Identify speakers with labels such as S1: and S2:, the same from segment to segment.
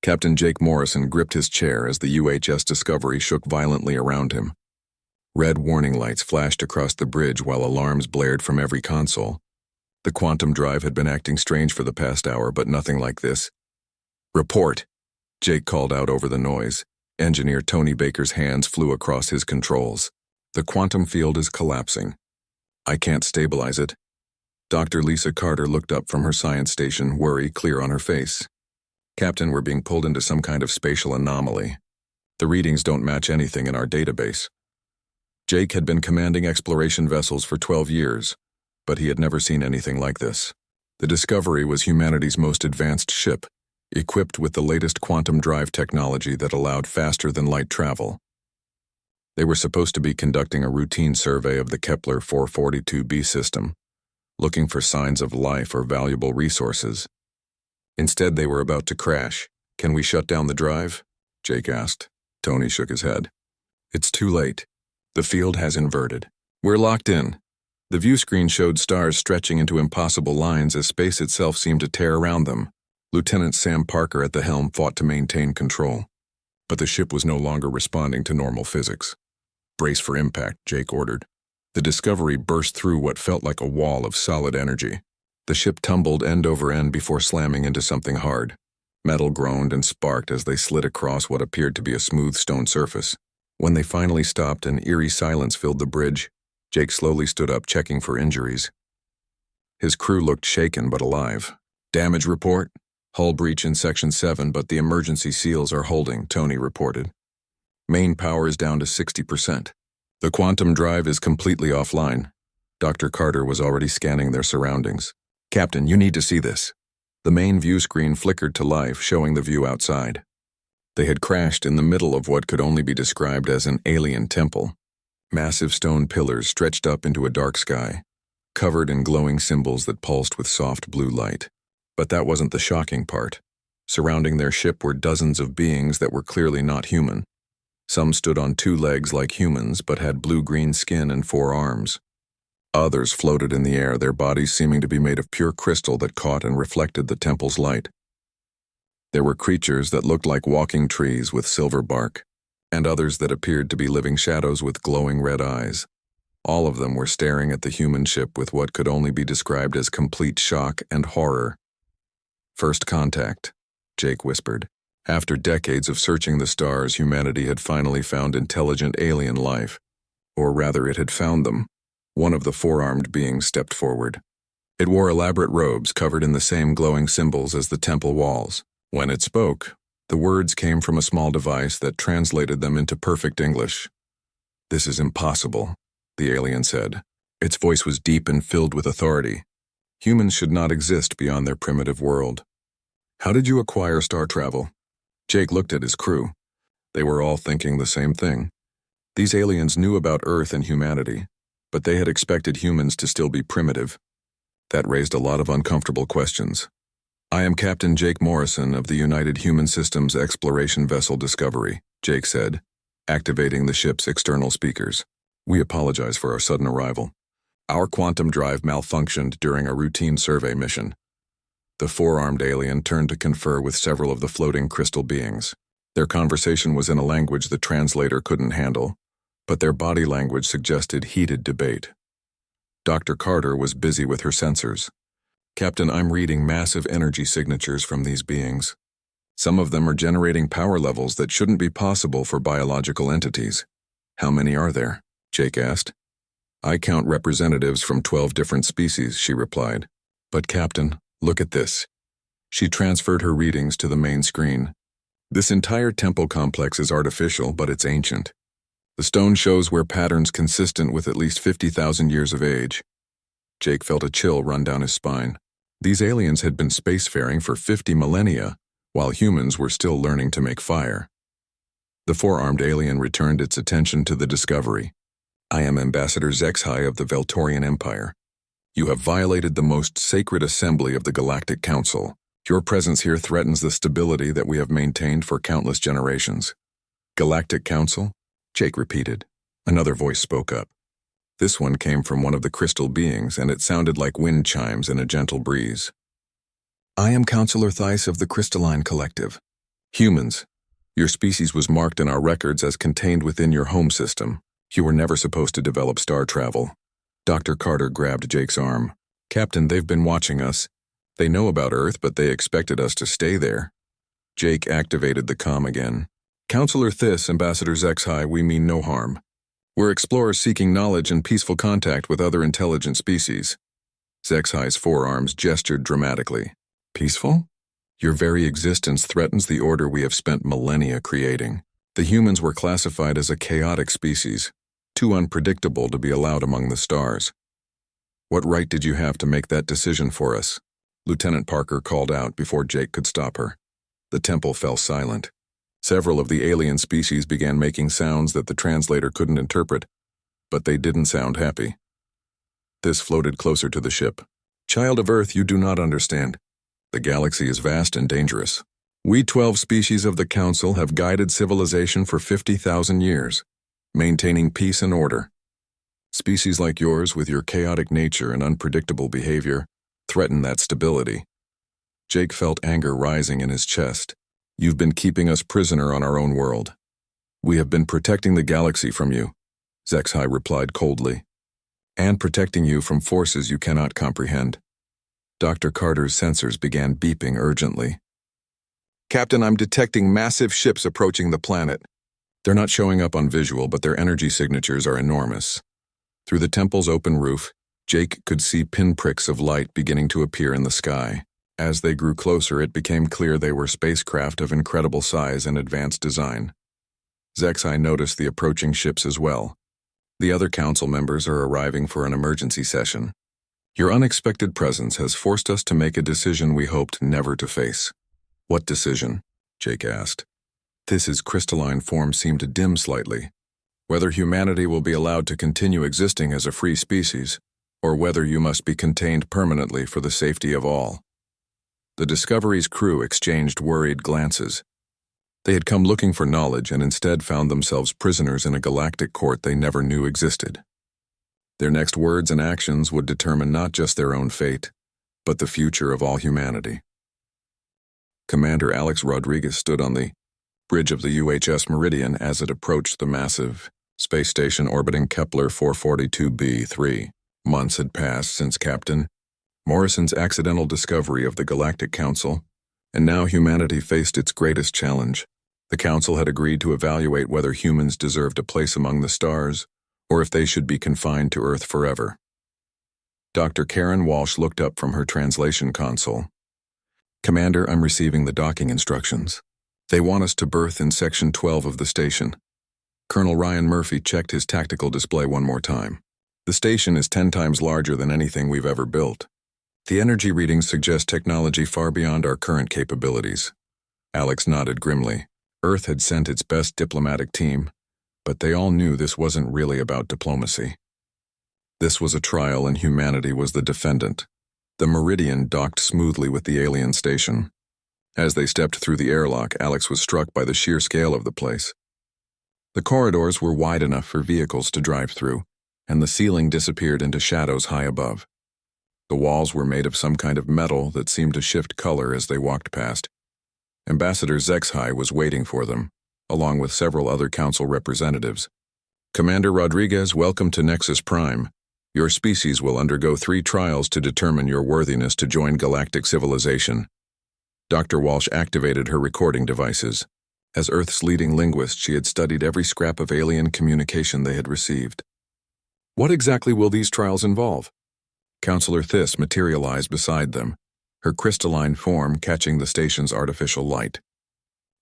S1: Captain Jake Morrison gripped his chair as the UHS Discovery shook violently around him. Red warning lights flashed across the bridge while alarms blared from every console. The quantum drive had been acting strange for the past hour, but nothing like this. "Report," Jake called out over the noise. Engineer Tony Baker's hands flew across his controls. "The quantum field is collapsing. I can't stabilize it." Dr. Lisa Carter looked up from her science station, worry clear on her face. "Captain, we're being pulled into some kind of spatial anomaly. The readings don't match anything in our database." Jake had been commanding exploration vessels for 12 years, but he had never seen anything like this. The Discovery was humanity's most advanced ship, equipped with the latest quantum drive technology that allowed faster-than-light travel. They were supposed to be conducting a routine survey of the Kepler 442b system, looking for signs of life or valuable resources. Instead, they were about to crash. "Can we shut down the drive?" Jake asked. Tony shook his head. "It's too late. The field has inverted. We're locked in." The view screen showed stars stretching into impossible lines as space itself seemed to tear around them. Lieutenant Sam Parker at the helm fought to maintain control. But the ship was no longer responding to normal physics. "Brace for impact," Jake ordered. The Discovery burst through what felt like a wall of solid energy. The ship tumbled end over end before slamming into something hard. Metal groaned and sparked as they slid across what appeared to be a smooth stone surface. When they finally stopped, an eerie silence filled the bridge. Jake slowly stood up, checking for injuries. His crew looked shaken but alive. "Damage report? Hull breach in Section 7, but the emergency seals are holding," Tony reported. "Main power is down to 60%. The quantum drive is completely offline." Dr. Carter was already scanning their surroundings. "Captain, you need to see this." The main view screen flickered to life, showing the view outside. They had crashed in the middle of what could only be described as an alien temple. Massive stone pillars stretched up into a dark sky, covered in glowing symbols that pulsed with soft blue light. But that wasn't the shocking part. Surrounding their ship were dozens of beings that were clearly not human. Some stood on 2 legs like humans, but had blue-green skin and 4 arms. Others floated in the air, their bodies seeming to be made of pure crystal that caught and reflected the temple's light. There were creatures that looked like walking trees with silver bark, and others that appeared to be living shadows with glowing red eyes. All of them were staring at the human ship with what could only be described as complete shock and horror. "First contact," Jake whispered. After decades of searching the stars, humanity had finally found intelligent alien life. Or rather, it had found them. One of the 4-armed beings stepped forward. It wore elaborate robes covered in the same glowing symbols as the temple walls. When it spoke, the words came from a small device that translated them into perfect English. "This is impossible," the alien said. Its voice was deep and filled with authority. Humans should not exist beyond their primitive world. "How did you acquire star travel?" Jake looked at his crew. They were all thinking the same thing. These aliens knew about Earth and humanity, but they had expected humans to still be primitive. That raised a lot of uncomfortable questions. "I am Captain Jake Morrison of the United Human Systems Exploration Vessel Discovery," Jake said, activating the ship's external speakers. "We apologize for our sudden arrival. Our quantum drive malfunctioned during a routine survey mission." The 4-armed alien turned to confer with several of the floating crystal beings. Their conversation was in a language the translator couldn't handle, but their body language suggested heated debate. Dr. Carter was busy with her sensors. "Captain, I'm reading massive energy signatures from these beings. Some of them are generating power levels that shouldn't be possible for biological entities." "How many are there?" Jake asked. "I count representatives from 12 different species," she replied. "But Captain, look at this." She transferred her readings to the main screen. "This entire temple complex is artificial, but it's ancient. The stone shows where patterns consistent with at least 50,000 years of age." Jake felt a chill run down his spine. These aliens had been spacefaring for 50 millennia, while humans were still learning to make fire. The 4-armed alien returned its attention to the Discovery. "I am Ambassador Zexhai of the Veltorian Empire. You have violated the most sacred assembly of the Galactic Council. Your presence here threatens the stability that we have maintained for countless generations." "Galactic Council?" Jake repeated. Another voice spoke up. This one came from one of the crystal beings, and it sounded like wind chimes in a gentle breeze. "I am Counselor Theiss of the Crystalline Collective. Humans. Your species was marked in our records as contained within your home system. You were never supposed to develop star travel. Dr. Carter grabbed Jake's arm. Captain, they've been watching us. They know about Earth, but they expected us to stay there. Jake activated the comm again. Counselor Thys, Ambassador HFY, we mean no harm. We're explorers seeking knowledge and peaceful contact with other intelligent species. HFY's forearms gestured dramatically. Peaceful? Your very existence threatens the order we have spent millennia creating. The humans were classified as a chaotic species, too unpredictable to be allowed among the stars. What right did you have to make that decision for us? Lieutenant Parker called out before Jake could stop her. The temple fell silent. Several of the alien species began making sounds that the translator couldn't interpret, but they didn't sound happy. This floated closer to the ship. Child of Earth, you do not understand. The galaxy is vast and dangerous. We 12 species of the Council have guided civilization for 50,000 years, maintaining peace and order. Species like yours, with your chaotic nature and unpredictable behavior, threaten that stability. Jake felt anger rising in his chest. You've been keeping us prisoner on our own world. We have been protecting the galaxy from you, HFY replied coldly, and protecting you from forces you cannot comprehend. Dr. Carter's sensors began beeping urgently. Captain, I'm detecting massive ships approaching the planet. They're not showing up on visual, but their energy signatures are enormous. Through the temple's open roof, Jake could see pinpricks of light beginning to appear in the sky. As they grew closer, it became clear they were spacecraft of incredible size and advanced design. HFY noticed the approaching ships as well. The other council members are arriving for an emergency session. Your unexpected presence has forced us to make a decision we hoped never to face. What decision? Jake asked. Thys's crystalline form seemed to dim slightly. Whether humanity will be allowed to continue existing as a free species, or whether you must be contained permanently for the safety of all. The Discovery's crew exchanged worried glances. They had come looking for knowledge and instead found themselves prisoners in a galactic court they never knew existed. Their next words and actions would determine not just their own fate, but the future of all humanity. Commander Alex Rodriguez stood on the bridge of the UHS Meridian as it approached the massive space station orbiting Kepler 442b3. Months had passed since Captain Morrison's accidental discovery of the Galactic Council, and now humanity faced its greatest challenge. The Council had agreed to evaluate whether humans deserved a place among the stars, or if they should be confined to Earth forever. Dr. Karen Walsh looked up from her translation console. Commander, I'm receiving the docking instructions. They want us to berth in Section 12 of the station. Colonel Ryan Murphy checked his tactical display one more time. The station is 10 times larger than anything we've ever built. The energy readings suggest technology far beyond our current capabilities. Alex nodded grimly. Earth had sent its best diplomatic team, but they all knew this wasn't really about diplomacy. This was a trial and humanity was the defendant. The Meridian docked smoothly with the alien station. As they stepped through the airlock, Alex was struck by the sheer scale of the place. The corridors were wide enough for vehicles to drive through, and the ceiling disappeared into shadows high above. The walls were made of some kind of metal that seemed to shift color as they walked past. Ambassador HFY was waiting for them, along with several other council representatives. Commander Rodriguez, welcome to Nexus Prime. Your species will undergo 3 trials to determine your worthiness to join galactic civilization. Dr. Walsh activated her recording devices. As Earth's leading linguist, she had studied every scrap of alien communication they had received. What exactly will these trials involve? Counselor Thys materialized beside them, her crystalline form catching the station's artificial light.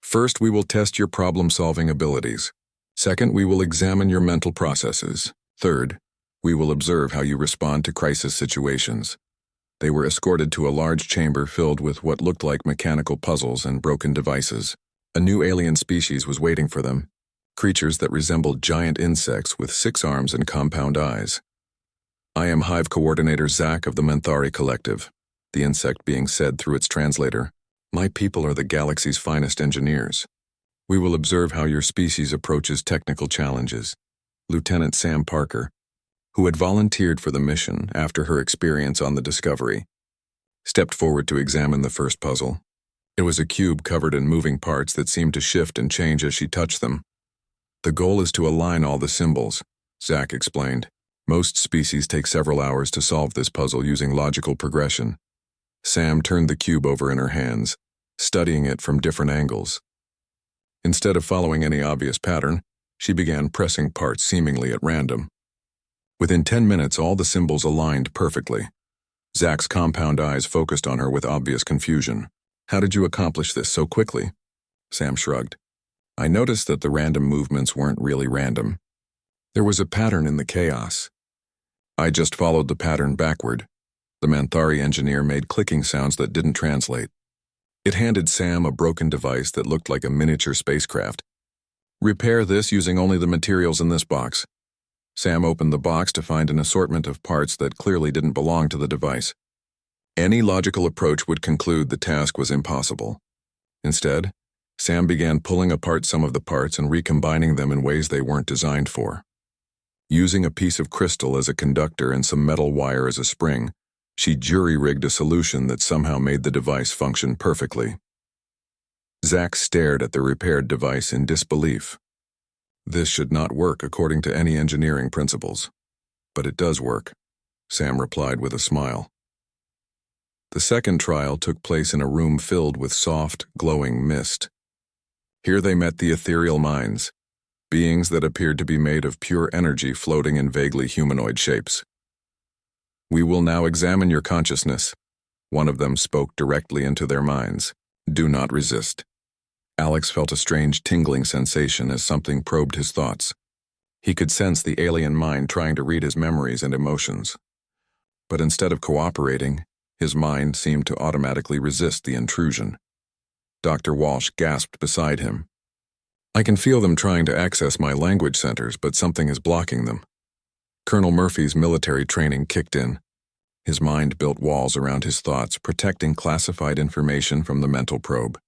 S1: First, we will test your problem-solving abilities. Second, we will examine your mental processes. Third, we will observe how you respond to crisis situations. They were escorted to a large chamber filled with what looked like mechanical puzzles and broken devices. A new alien species was waiting for them, creatures that resembled giant insects with 6 arms and compound eyes. I am Hive Coordinator Zach of the Menthari Collective, the insect being said through its translator. My people are the galaxy's finest engineers. We will observe how your species approaches technical challenges. Lieutenant Sam Parker, who had volunteered for the mission after her experience on the Discovery, stepped forward to examine the first puzzle. It was a cube covered in moving parts that seemed to shift and change as she touched them. The goal is to align all the symbols, Zach explained. Most species take several hours to solve this puzzle using logical progression. Sam turned the cube over in her hands, studying it from different angles. Instead of following any obvious pattern, she began pressing parts seemingly at random. Within 10 minutes, all the symbols aligned perfectly. Zach's compound eyes focused on her with obvious confusion. "How did you accomplish this so quickly?" Sam shrugged. "I noticed that the random movements weren't really random. There was a pattern in the chaos. I just followed the pattern backward." The Manthari engineer made clicking sounds that didn't translate. It handed Sam a broken device that looked like a miniature spacecraft. "Repair this using only the materials in this box." Sam opened the box to find an assortment of parts that clearly didn't belong to the device. Any logical approach would conclude the task was impossible. Instead, Sam began pulling apart some of the parts and recombining them in ways they weren't designed for. Using a piece of crystal as a conductor and some metal wire as a spring, she jury-rigged a solution that somehow made the device function perfectly. Zach stared at the repaired device in disbelief. "This should not work according to any engineering principles. But it does work," Sam replied with a smile. The second trial took place in a room filled with soft, glowing mist. Here they met the ethereal minds, beings that appeared to be made of pure energy floating in vaguely humanoid shapes. "We will now examine your consciousness." One of them spoke directly into their minds. "Do not resist." Alex felt a strange tingling sensation as something probed his thoughts. He could sense the alien mind trying to read his memories and emotions. But instead of cooperating, his mind seemed to automatically resist the intrusion. Dr. Walsh gasped beside him. "I can feel them trying to access my language centers, but something is blocking them." Colonel Murphy's military training kicked in. His mind built walls around his thoughts, protecting classified information from the mental probe.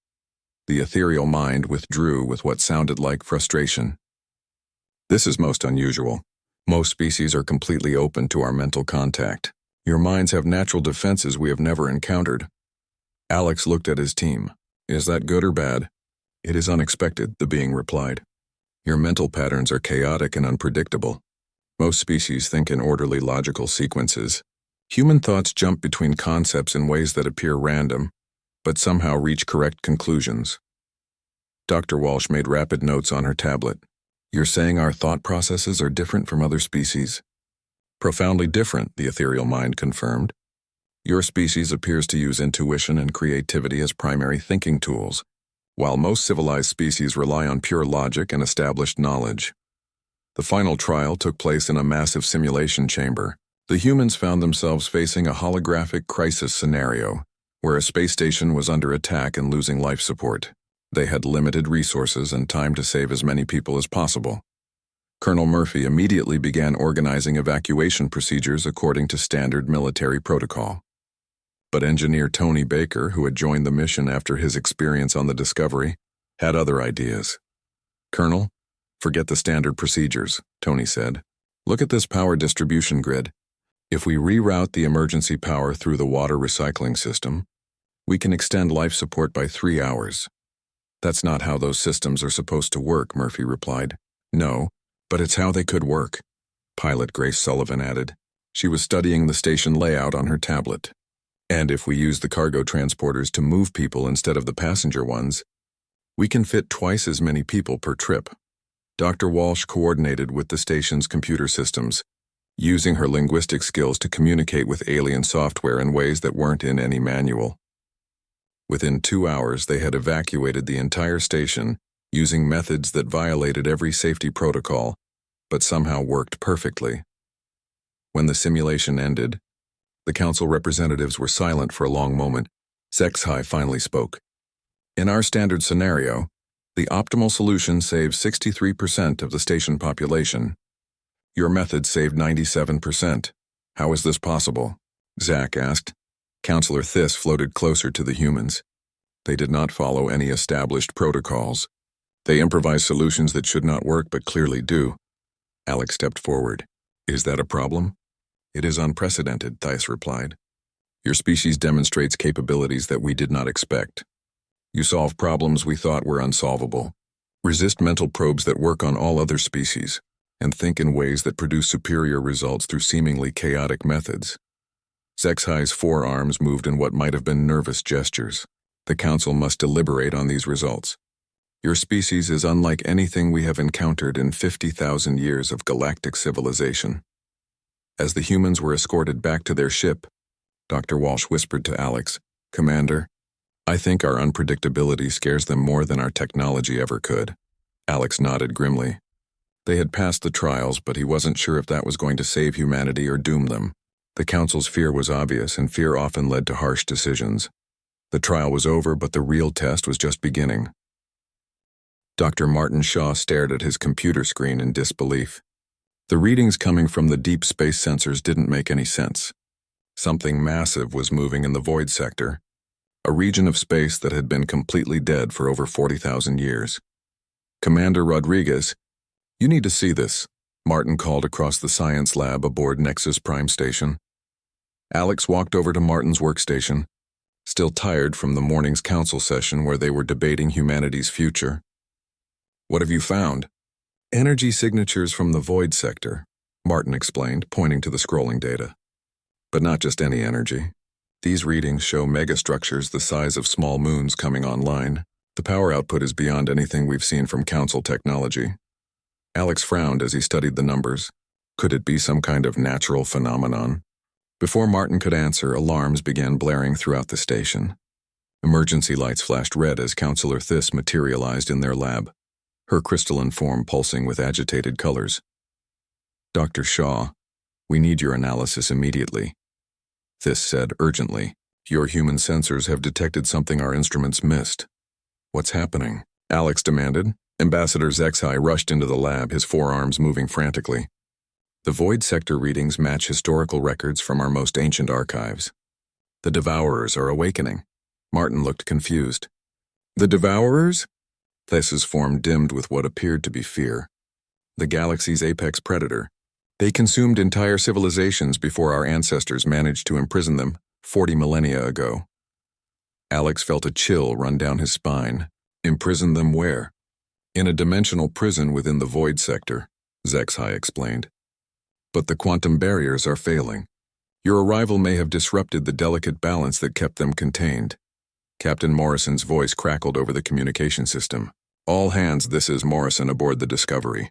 S1: The ethereal mind withdrew with what sounded like frustration. "This is most unusual. Most species are completely open to our mental contact. Your minds have natural defenses we have never encountered." Alex looked at his team. "Is that good or bad?" "It is unexpected," the being replied. "Your mental patterns are chaotic and unpredictable. Most species think in orderly logical sequences. Human thoughts jump between concepts in ways that appear random, but somehow reach correct conclusions." Dr. Walsh made rapid notes on her tablet. "You're saying our thought processes are different from other species?" "Profoundly different," the ethereal mind confirmed. "Your species appears to use intuition and creativity as primary thinking tools, while most civilized species rely on pure logic and established knowledge." The final trial took place in a massive simulation chamber. The humans found themselves facing a holographic crisis scenario, where a space station was under attack and losing life support. They had limited resources and time to save as many people as possible. Colonel Murphy immediately began organizing evacuation procedures according to standard military protocol. But engineer Tony Baker, who had joined the mission after his experience on the Discovery, had other ideas. "Colonel, forget the standard procedures," Tony said. "Look at this power distribution grid. If we reroute the emergency power through the water recycling system, we can extend life support by 3 hours." "That's not how those systems are supposed to work," Murphy replied. "No, but it's how they could work," Pilot Grace Sullivan added. She was studying the station layout on her tablet. "And if we use the cargo transporters to move people instead of the passenger ones, we can fit twice as many people per trip." Dr. Walsh coordinated with the station's computer systems, using her linguistic skills to communicate with alien software in ways that weren't in any manual. Within 2 hours, they had evacuated the entire station using methods that violated every safety protocol, but somehow worked perfectly. When the simulation ended, the council representatives were silent for a long moment. Zexhai finally spoke. "In our standard scenario, the optimal solution saves 63% of the station population. Your method saved 97%. How is this possible?" Zach asked. Counselor Thiss floated closer to the humans. "They did not follow any established protocols. They improvised solutions that should not work but clearly do." Alex stepped forward. "Is that a problem?" "It is unprecedented," Thiss replied. "Your species demonstrates capabilities that we did not expect. You solve problems we thought were unsolvable. Resist mental probes that work on all other species, and think in ways that produce superior results through seemingly chaotic methods. Zexhi's forearms moved in what might have been nervous gestures. The Council must deliberate on these results. Your species is unlike anything we have encountered in 50,000 years of galactic civilization. As the humans were escorted back to their ship, Dr. Walsh whispered to Alex, "Commander, I think our unpredictability scares them more than our technology ever could." Alex nodded grimly. They had passed the trials, but he wasn't sure if that was going to save humanity or doom them. The Council's fear was obvious, and fear often led to harsh decisions. The trial was over, but the real test was just beginning. Dr. Martin Shaw stared at his computer screen in disbelief. The readings coming from the deep space sensors didn't make any sense. Something massive was moving in the void sector, a region of space that had been completely dead for over 40,000 years. "Commander Rodriguez, you need to see this," Martin called across the science lab aboard Nexus Prime Station. Alex walked over to Martin's workstation, still tired from the morning's council session where they were debating humanity's future. "What have you found?" "Energy signatures from the void sector," Martin explained, pointing to the scrolling data. "But not just any energy. These readings show megastructures the size of small moons coming online. The power output is beyond anything we've seen from Council technology." Alex frowned as he studied the numbers. Could it be some kind of natural phenomenon? Before Martin could answer, alarms began blaring throughout the station. Emergency lights flashed red as Councillor Thiss materialized in their lab, her crystalline form pulsing with agitated colors. "Dr. Shaw, we need your analysis immediately," Thiss said urgently. "Your human sensors have detected something our instruments missed." "What's happening?" Alex demanded. Ambassador Zexhi rushed into the lab, his forearms moving frantically. "The void sector readings match historical records from our most ancient archives. The Devourers are awakening." Martin looked confused. "The Devourers?" Thiss's form dimmed with what appeared to be fear. "The galaxy's apex predator. They consumed entire civilizations before our ancestors managed to imprison them 40 millennia ago." Alex felt a chill run down his spine. "Imprison them where?" "In a dimensional prison within the void sector," Zexhi explained. "But the quantum barriers are failing. Your arrival may have disrupted the delicate balance that kept them contained." Captain Morrison's voice crackled over the communication system. "All hands, this is Morrison aboard the Discovery.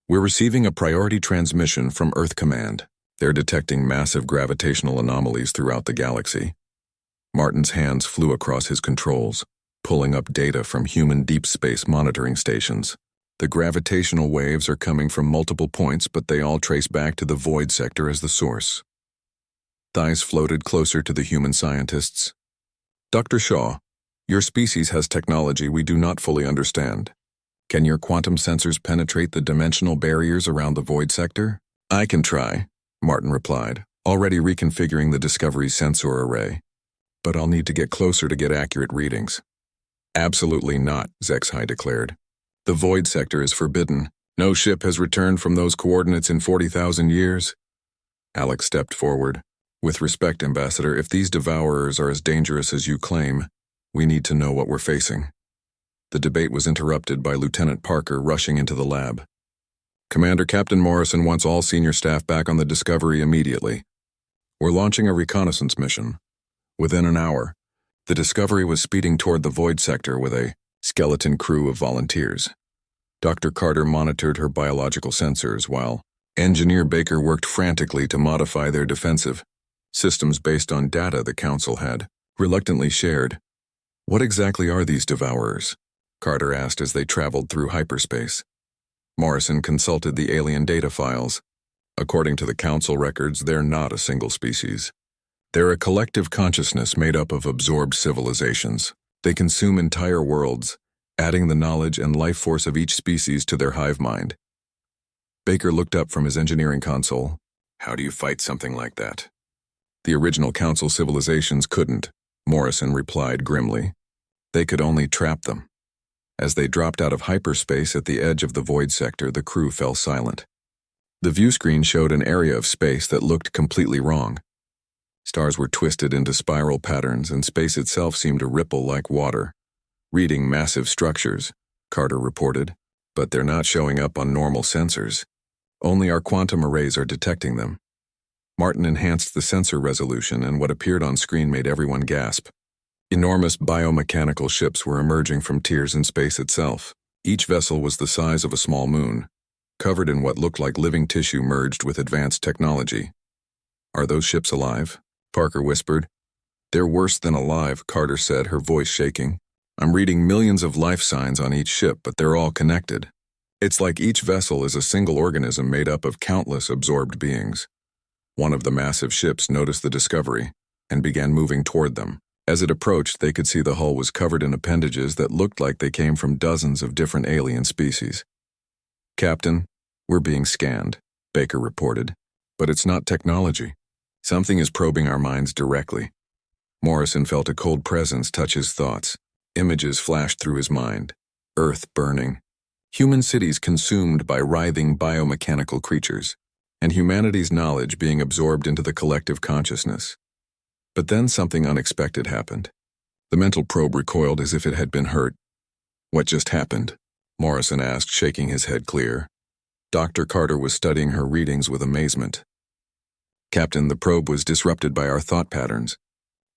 S1: We're receiving a priority transmission from Earth Command. They're detecting massive gravitational anomalies throughout the galaxy." Martin's hands flew across his controls, pulling up data from human deep space monitoring stations. "The gravitational waves are coming from multiple points, but they all trace back to the void sector as the source." Thighs floated closer to the human scientists. "Dr. Shaw, your species has technology we do not fully understand. Can your quantum sensors penetrate the dimensional barriers around the void sector?" "I can try," Martin replied, already reconfiguring the Discovery's sensor array. "But I'll need to get closer to get accurate readings." "Absolutely not," Zexhi declared. "The void sector is forbidden. No ship has returned from those coordinates in 40,000 years." Alex stepped forward. "With respect, Ambassador, if these Devourers are as dangerous as you claim, we need to know what we're facing." The debate was interrupted by Lieutenant Parker rushing into the lab. "Commander, Captain Morrison wants all senior staff back on the Discovery immediately. We're launching a reconnaissance mission." Within an hour, the Discovery was speeding toward the void sector with a skeleton crew of volunteers. Dr. Carter monitored her biological sensors while Engineer Baker worked frantically to modify their defensive systems based on data the Council had reluctantly shared. "What exactly are these Devourers?" Carter asked as they traveled through hyperspace. Morrison consulted the alien data files. "According to the Council records, they're not a single species. They're a collective consciousness made up of absorbed civilizations. They consume entire worlds, adding the knowledge and life force of each species to their hive mind." Baker looked up from his engineering console. "How do you fight something like that?" "The original Council civilizations couldn't," Morrison replied grimly. "They could only trap them." As they dropped out of hyperspace at the edge of the void sector, the crew fell silent. The view screen showed an area of space that looked completely wrong. Stars were twisted into spiral patterns, and space itself seemed to ripple like water. Reading massive structures, Carter reported, but they're not showing up on normal sensors. Only our quantum arrays are detecting them. Martin enhanced the sensor resolution, and what appeared on screen made everyone gasp. Enormous biomechanical ships were emerging from tiers in space itself. Each vessel was the size of a small moon, covered in what looked like living tissue merged with advanced technology. "Are those ships alive?" Parker whispered. "They're worse than alive," Carter said, her voice shaking. "I'm reading millions of life signs on each ship, but they're all connected. It's like each vessel is a single organism made up of countless absorbed beings." One of the massive ships noticed the discovery and began moving toward them. As it approached, they could see the hull was covered in appendages that looked like they came from dozens of different alien species. "Captain, we're being scanned," Baker reported. "But it's not technology. Something is probing our minds directly." Morrison felt a cold presence touch his thoughts. Images flashed through his mind. Earth burning. Human cities consumed by writhing biomechanical creatures, and humanity's knowledge being absorbed into the collective consciousness. But then something unexpected happened. The mental probe recoiled as if it had been hurt. "What just happened?" Morrison asked, shaking his head clear. Dr. Carter was studying her readings with amazement. "Captain, the probe was disrupted by our thought patterns.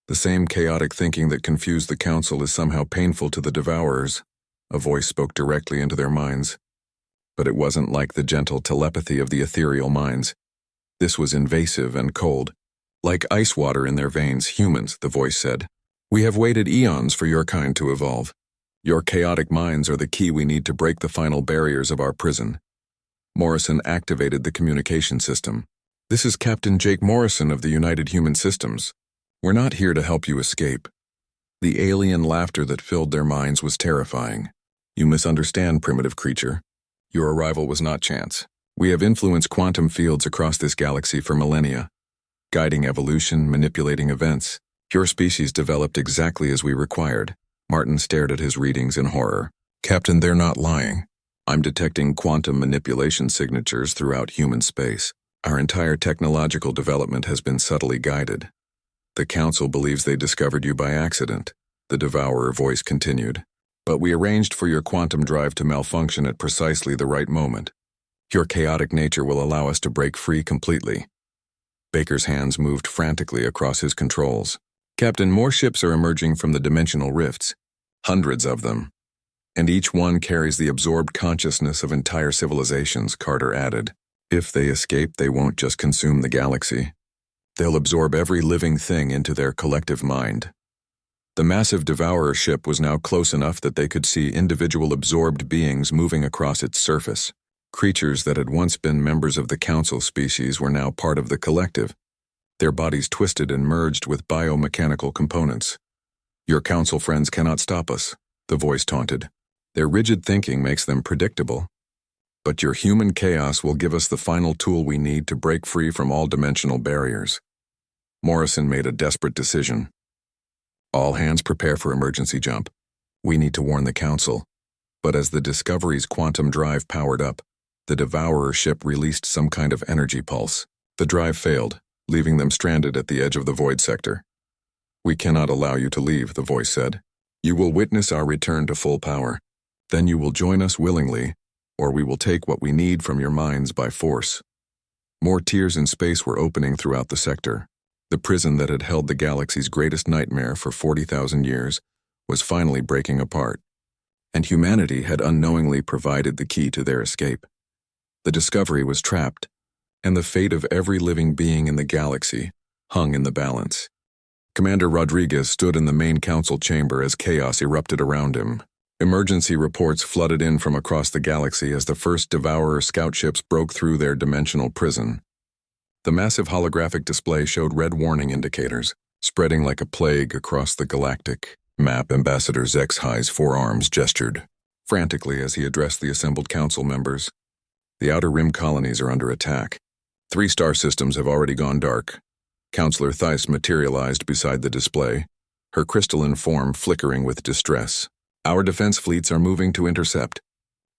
S1: The same chaotic thinking that confused the Council is somehow painful to the Devourers." A voice spoke directly into their minds. But it wasn't like the gentle telepathy of the ethereal minds. This was invasive and cold. "Like ice water in their veins, humans," the voice said. "We have waited eons for your kind to evolve. Your chaotic minds are the key we need to break the final barriers of our prison." Morrison activated the communication system. "This is Captain Jake Morrison of the United Human Systems. We're not here to help you escape." The alien laughter that filled their minds was terrifying. "You misunderstand, primitive creature. Your arrival was not chance. We have influenced quantum fields across this galaxy for millennia, guiding evolution, manipulating events. Your species developed exactly as we required." Martin stared at his readings in horror. "Captain, they're not lying. I'm detecting quantum manipulation signatures throughout human space. Our entire technological development has been subtly guided. The Council believes they discovered you by accident," the Devourer voice continued. "But we arranged for your quantum drive to malfunction at precisely the right moment. Your chaotic nature will allow us to break free completely." Baker's hands moved frantically across his controls. "Captain, more ships are emerging from the dimensional rifts. Hundreds of them. And each one carries the absorbed consciousness of entire civilizations," Carter added. "If they escape, they won't just consume the galaxy. They'll absorb every living thing into their collective mind." The massive Devourer ship was now close enough that they could see individual absorbed beings moving across its surface. Creatures that had once been members of the Council species were now part of the collective, their bodies twisted and merged with biomechanical components. "Your Council friends cannot stop us," the voice taunted. "Their rigid thinking makes them predictable. But your human chaos will give us the final tool we need to break free from all dimensional barriers." Morrison made a desperate decision. "All hands prepare for emergency jump. We need to warn the Council." But as the Discovery's quantum drive powered up, the Devourer ship released some kind of energy pulse. The drive failed, leaving them stranded at the edge of the void sector. "We cannot allow you to leave," the voice said. "You will witness our return to full power. Then you will join us willingly, or we will take what we need from your minds by force." More tiers in space were opening throughout the sector. The prison that had held the galaxy's greatest nightmare for 40,000 years was finally breaking apart, and humanity had unknowingly provided the key to their escape. The Discovery was trapped, and the fate of every living being in the galaxy hung in the balance. Commander Rodriguez stood in the main council chamber as chaos erupted around him. Emergency reports flooded in from across the galaxy as the first Devourer scout ships broke through their dimensional prison. The massive holographic display showed red warning indicators, spreading like a plague across the galactic map. Ambassador Zexhi's forearms gestured frantically as he addressed the assembled council members. "The Outer Rim colonies are under attack. 3 star systems have already gone dark." Counselor Theiss materialized beside the display, her crystalline form flickering with distress. "Our defense fleets are moving to intercept,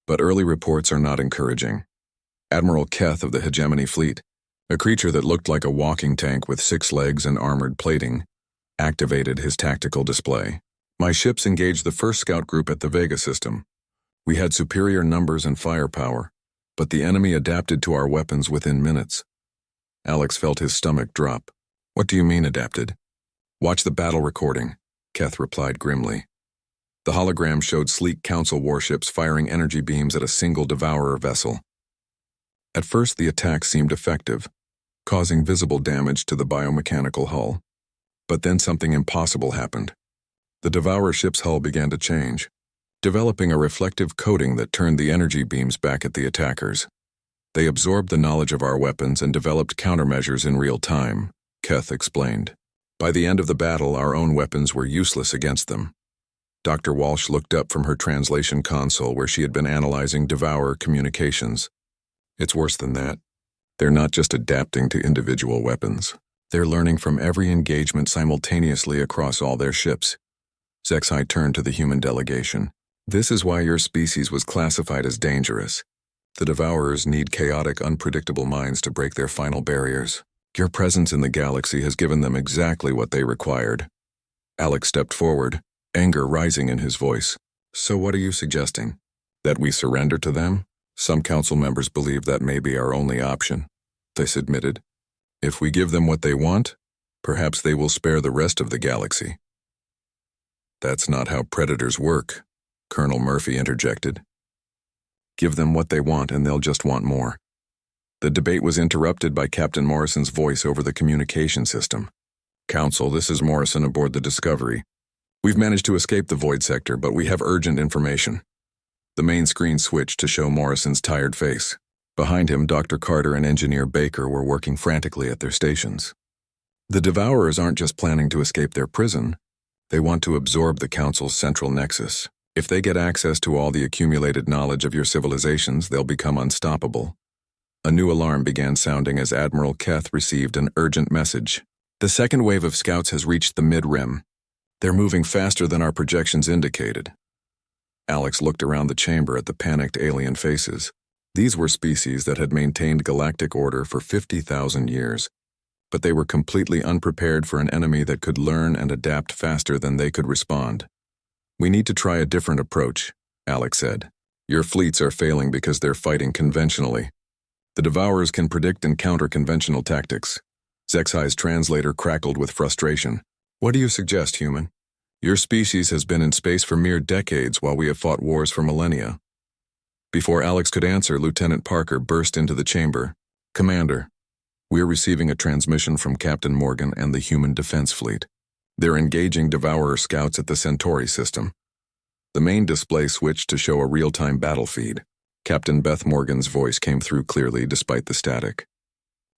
S1: but early reports are not encouraging." Admiral Keth of the Hegemony Fleet, a creature that looked like a walking tank with 6 legs and armored plating, activated his tactical display. My ships engaged the first scout group at the Vega system. We had superior numbers and firepower, but the enemy adapted to our weapons within minutes. Alex felt his stomach drop. What do you mean adapted? Watch the battle recording, Keth replied grimly. The hologram showed sleek Council warships firing energy beams at a single Devourer vessel. At first, the attack seemed effective, causing visible damage to the biomechanical hull. But then something impossible happened. The Devourer ship's hull began to change, developing a reflective coating that turned the energy beams back at the attackers. They absorbed the knowledge of our weapons and developed countermeasures in real time, Keth explained. By the end of the battle, our own weapons were useless against them. Dr. Walsh looked up from her translation console where she had been analyzing Devourer communications. It's worse than that. They're not just adapting to individual weapons. They're learning from every engagement simultaneously across all their ships. Zexai turned to the human delegation. This is why your species was classified as dangerous. The Devourers need chaotic, unpredictable minds to break their final barriers. Your presence in the galaxy has given them exactly what they required. Alex stepped forward, anger rising in his voice. So what are you suggesting? That we surrender to them? Some council members believe that may be our only option, they admitted. If we give them what they want, perhaps they will spare the rest of the galaxy. That's not how predators work, Colonel Murphy interjected. Give them what they want and they'll just want more. The debate was interrupted by Captain Morrison's voice over the communication system. Council, this is Morrison aboard the Discovery. We've managed to escape the void sector, but we have urgent information. The main screen switched to show Morrison's tired face. Behind him, Dr. Carter and Engineer Baker were working frantically at their stations. The Devourers aren't just planning to escape their prison. They want to absorb the Council's central nexus. If they get access to all the accumulated knowledge of your civilizations, they'll become unstoppable. A new alarm began sounding as Admiral Keth received an urgent message. The second wave of scouts has reached the mid-rim. They're moving faster than our projections indicated. Alex looked around the chamber at the panicked alien faces. These were species that had maintained galactic order for 50,000 years, but they were completely unprepared for an enemy that could learn and adapt faster than they could respond. We need to try a different approach, Alex said. Your fleets are failing because they're fighting conventionally. The Devourers can predict and counter conventional tactics. Zexai's translator crackled with frustration. What do you suggest, human? Your species has been in space for mere decades while we have fought wars for millennia. Before Alex could answer, Lieutenant Parker burst into the chamber. Commander, we're receiving a transmission from Captain Morgan and the Human Defense Fleet. They're engaging Devourer scouts at the Centauri system. The main display switched to show a real-time battle feed. Captain Beth Morgan's voice came through clearly despite the static.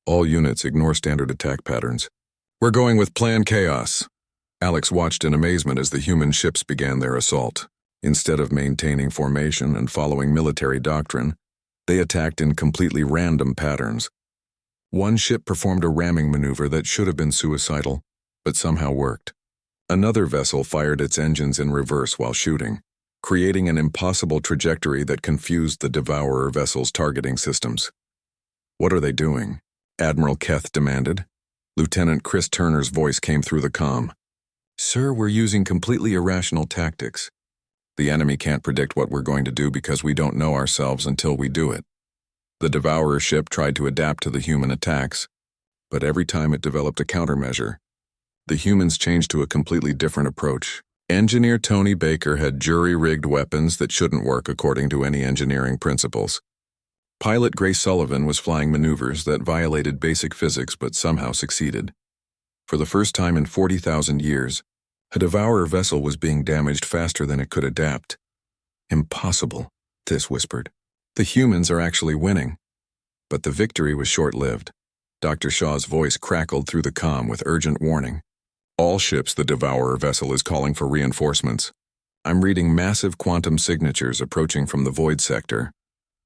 S1: All units ignore standard attack patterns. We're going with Plan Chaos. Alex watched in amazement as the human ships began their assault. Instead of maintaining formation and following military doctrine, they attacked in completely random patterns. One ship performed a ramming maneuver that should have been suicidal, but somehow worked. Another vessel fired its engines in reverse while shooting, creating an impossible trajectory that confused the Devourer vessel's targeting systems. What are they doing? Admiral Keth demanded. Lieutenant Chris Turner's voice came through the comm. Sir, we're using completely irrational tactics. The enemy can't predict what we're going to do because we don't know ourselves until we do it. The Devourer ship tried to adapt to the human attacks, but every time it developed a countermeasure, the humans changed to a completely different approach. Engineer Tony Baker had jury-rigged weapons that shouldn't work according to any engineering principles. Pilot Grace Sullivan was flying maneuvers that violated basic physics but somehow succeeded. For the first time in 40,000 years, a Devourer vessel was being damaged faster than it could adapt. Impossible, This whispered. The humans are actually winning. But the victory was short-lived. Dr. Shaw's voice crackled through the comm with urgent warning. All ships, the Devourer vessel is calling for reinforcements. I'm reading massive quantum signatures approaching from the void sector.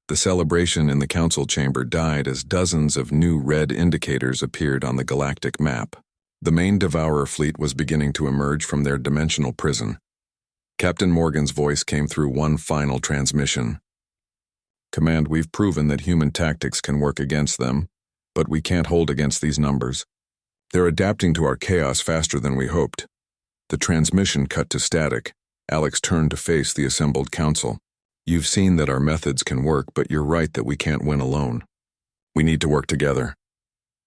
S1: The celebration in the council chamber died as dozens of new red indicators appeared on the galactic map. The main Devourer fleet was beginning to emerge from their dimensional prison. Captain Morgan's voice came through one final transmission. Command, we've proven that human tactics can work against them, but we can't hold against these numbers. They're adapting to our chaos faster than we hoped. The transmission cut to static. Alex turned to face the assembled council. You've seen that our methods can work, but you're right that we can't win alone. We need to work together.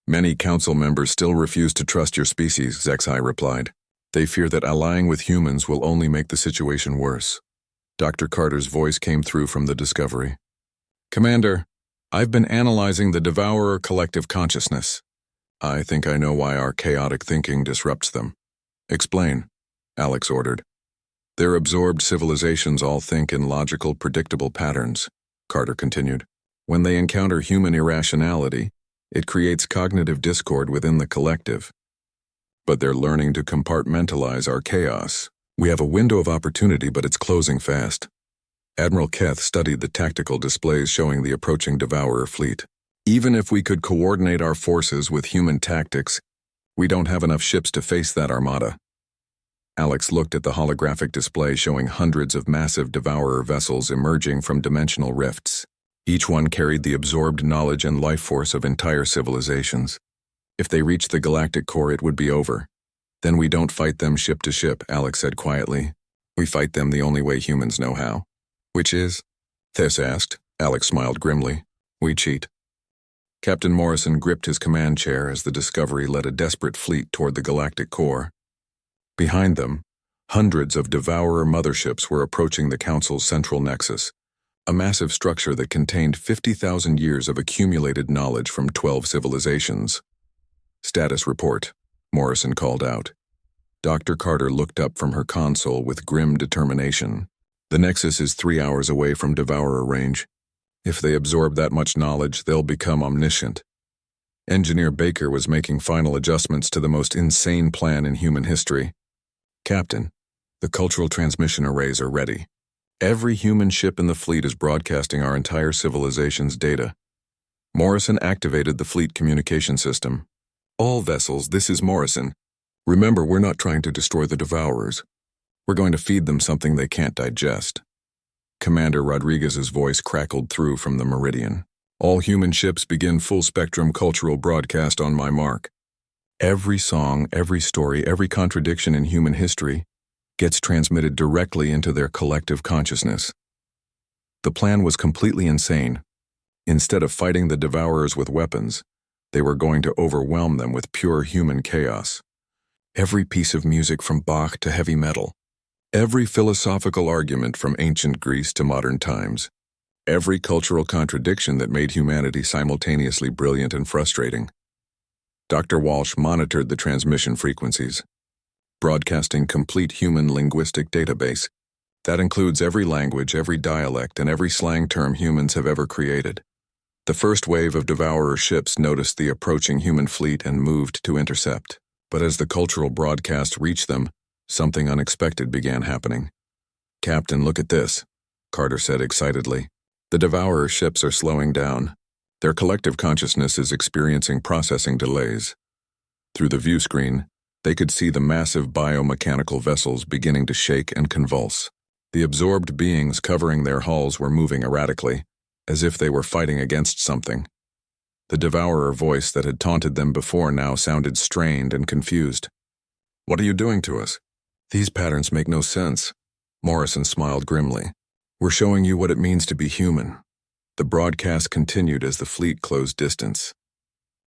S1: Many council members still refuse to trust your species, Zexai replied. They fear that allying with humans will only make the situation worse. Dr. Carter's voice came through from the Discovery. Commander, I've been analyzing the Devourer collective consciousness. I think I know why our chaotic thinking disrupts them. Explain, Alex ordered. Their absorbed civilizations all think in logical, predictable patterns, Carter continued. When they encounter human irrationality, it creates cognitive discord within the collective. But they're learning to compartmentalize our chaos. We have a window of opportunity, but it's closing fast. Admiral Keth studied the tactical displays showing the approaching Devourer fleet. Even if we could coordinate our forces with human tactics, we don't have enough ships to face that armada. Alex looked at the holographic display showing hundreds of massive Devourer vessels emerging from dimensional rifts. Each one carried the absorbed knowledge and life force of entire civilizations. If they reached the galactic core, it would be over. Then we don't fight them ship to ship, Alex said quietly. We fight them the only way humans know how. Which is? Thess asked. Alex smiled grimly. We cheat. Captain Morrison gripped his command chair as the Discovery led a desperate fleet toward the galactic core. Behind them, hundreds of Devourer motherships were approaching the Council's central nexus, a massive structure that contained 50,000 years of accumulated knowledge from 12 civilizations. Status report, Morrison called out. Dr. Carter looked up from her console with grim determination. The nexus is 3 hours away from Devourer range. If they absorb that much knowledge, they'll become omniscient. Engineer Baker was making final adjustments to the most insane plan in human history. Captain, the cultural transmission arrays are ready. Every human ship in the fleet is broadcasting our entire civilization's data. Morrison activated the fleet communication system. All vessels, this is Morrison. Remember, we're not trying to destroy the Devourers. We're going to feed them something they can't digest. Commander Rodriguez's voice crackled through from the Meridian. All human ships begin full-spectrum cultural broadcast on my mark. Every song, every story, every contradiction in human history gets transmitted directly into their collective consciousness. The plan was completely insane. Instead of fighting the Devourers with weapons, they were going to overwhelm them with pure human chaos. Every piece of music from Bach to heavy metal, every philosophical argument from ancient Greece to modern times, every cultural contradiction that made humanity simultaneously brilliant and frustrating. Dr. Walsh monitored the transmission frequencies, broadcasting complete human linguistic database. That includes every language, every dialect, and every slang term humans have ever created. The first wave of Devourer ships noticed the approaching human fleet and moved to intercept. But as the cultural broadcast reached them, something unexpected began happening. Captain, look at this, Carter said excitedly. The Devourer ships are slowing down. Their collective consciousness is experiencing processing delays. Through the view screen, they could see the massive biomechanical vessels beginning to shake and convulse. The absorbed beings covering their hulls were moving erratically, as if they were fighting against something. The Devourer voice that had taunted them before now sounded strained and confused. What are you doing to us? These patterns make no sense. Morrison smiled grimly. We're showing you what it means to be human. The broadcast continued as the fleet closed distance.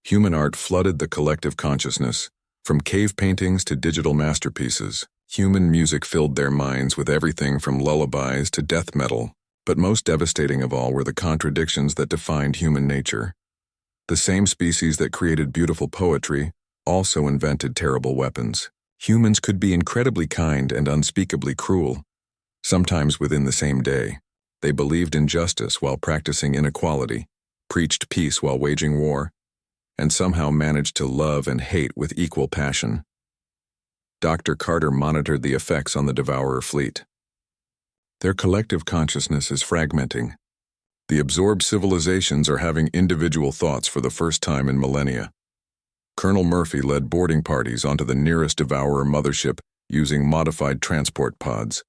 S1: Human art flooded the collective consciousness. From cave paintings to digital masterpieces, human music filled their minds with everything from lullabies to death metal. But most devastating of all were the contradictions that defined human nature. The same species that created beautiful poetry also invented terrible weapons. Humans could be incredibly kind and unspeakably cruel, sometimes within the same day. They believed in justice while practicing inequality, preached peace while waging war, and somehow managed to love and hate with equal passion. Dr. Carter monitored the effects on the Devourer fleet. Their collective consciousness is fragmenting. The absorbed civilizations are having individual thoughts for the first time in millennia. Colonel Murphy led boarding parties onto the nearest Devourer mothership using modified transport pods.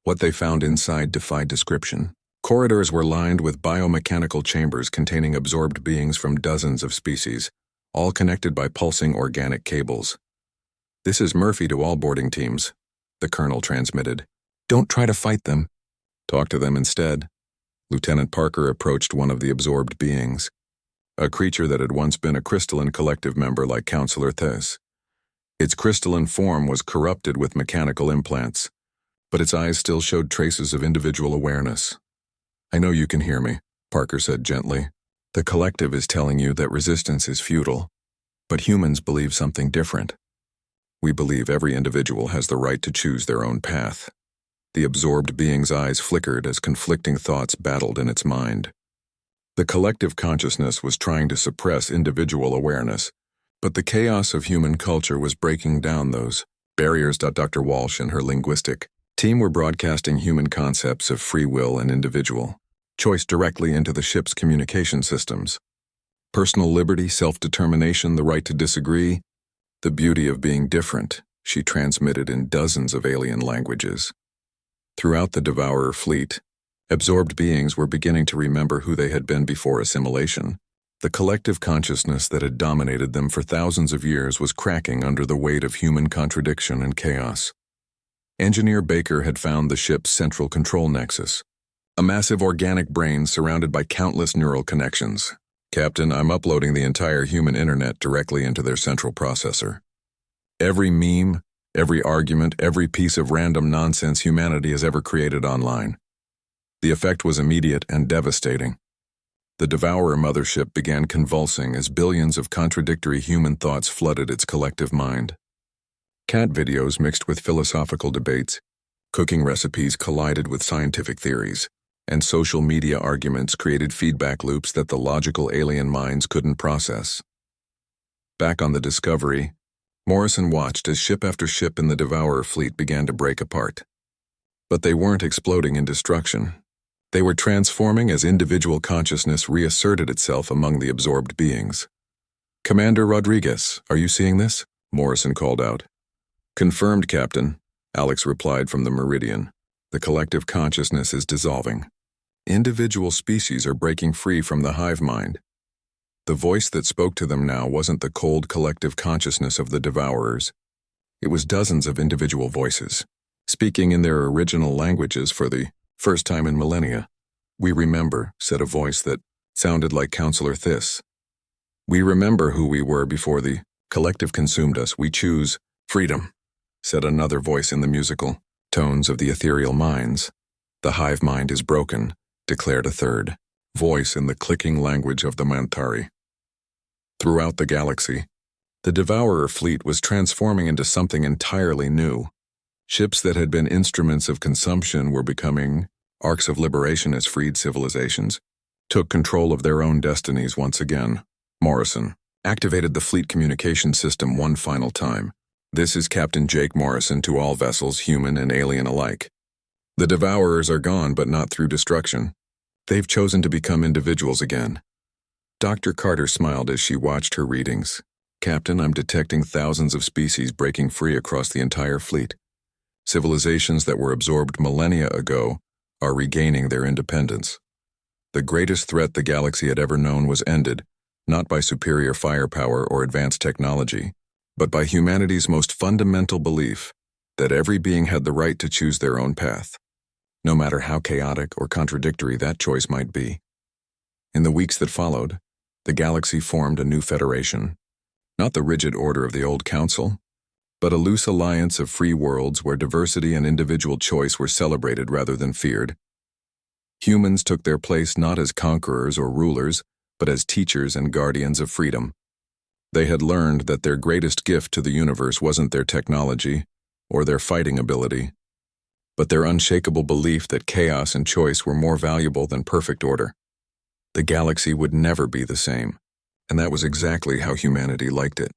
S1: What they found inside defied description. Corridors were lined with biomechanical chambers containing absorbed beings from dozens of species, all connected by pulsing organic cables. "This is Murphy to all boarding teams," the colonel transmitted. "Don't try to fight them. Talk to them instead." Lieutenant Parker approached one of the absorbed beings, a creature that had once been a crystalline collective member like Counselor Thes. Its crystalline form was corrupted with mechanical implants, but its eyes still showed traces of individual awareness. "I know you can hear me," Parker said gently. "The collective is telling you that resistance is futile, but humans believe something different. We believe every individual has the right to choose their own path." The absorbed being's eyes flickered as conflicting thoughts battled in its mind. The collective consciousness was trying to suppress individual awareness, but the chaos of human culture was breaking down those barriers. Dr. Walsh and her linguistic team were broadcasting human concepts of free will and individual choice directly into the ship's communication systems. Personal liberty, self-determination, the right to disagree, the beauty of being different, she transmitted in dozens of alien languages. Throughout the Devourer fleet, absorbed beings were beginning to remember who they had been before assimilation. The collective consciousness that had dominated them for thousands of years was cracking under the weight of human contradiction and chaos. Engineer Baker had found the ship's central control nexus, a massive organic brain surrounded by countless neural connections. "Captain, I'm uploading the entire human internet directly into their central processor. Every meme, every argument, every piece of random nonsense humanity has ever created online." The effect was immediate and devastating. The Devourer mothership began convulsing as billions of contradictory human thoughts flooded its collective mind. Cat videos mixed with philosophical debates, cooking recipes collided with scientific theories, and social media arguments created feedback loops that the logical alien minds couldn't process. Back on the Discovery, Morrison watched as ship after ship in the Devourer fleet began to break apart. But they weren't exploding in destruction. They were transforming as individual consciousness reasserted itself among the absorbed beings. "Commander Rodriguez, are you seeing this?" Morrison called out. "Confirmed, Captain," Alex replied from the Meridian. "The collective consciousness is dissolving. Individual species are breaking free from the hive mind." The voice that spoke to them now wasn't the cold collective consciousness of the Devourers. It was dozens of individual voices, speaking in their original languages for the first time in millennia. "We remember," said a voice that sounded like Counselor Thys. "We remember who we were before the collective consumed us. We choose freedom," said another voice in the musical tones of the ethereal minds. "The hive mind is broken," declared a third voice in the clicking language of the Manthari. Throughout the galaxy, the Devourer fleet was transforming into something entirely new. Ships that had been instruments of consumption were becoming arcs of liberation as freed civilizations took control of their own destinies once again. Morrison activated the fleet communication system one final time. "This is Captain Jake Morrison to all vessels, human and alien alike. The Devourers are gone, but not through destruction. They've chosen to become individuals again." Dr. Carter smiled as she watched her readings. "Captain, I'm detecting thousands of species breaking free across the entire fleet. Civilizations that were absorbed millennia ago are regaining their independence. The greatest threat the galaxy had ever known was ended, not by superior firepower or advanced technology, but by humanity's most fundamental belief that every being had the right to choose their own path, no matter how chaotic or contradictory that choice might be." In the weeks that followed, the galaxy formed a new federation, not the rigid order of the old council, but a loose alliance of free worlds where diversity and individual choice were celebrated rather than feared. Humans took their place not as conquerors or rulers, but as teachers and guardians of freedom. They had learned that their greatest gift to the universe wasn't their technology or their fighting ability, but their unshakable belief that chaos and choice were more valuable than perfect order. The galaxy would never be the same, and that was exactly how humanity liked it.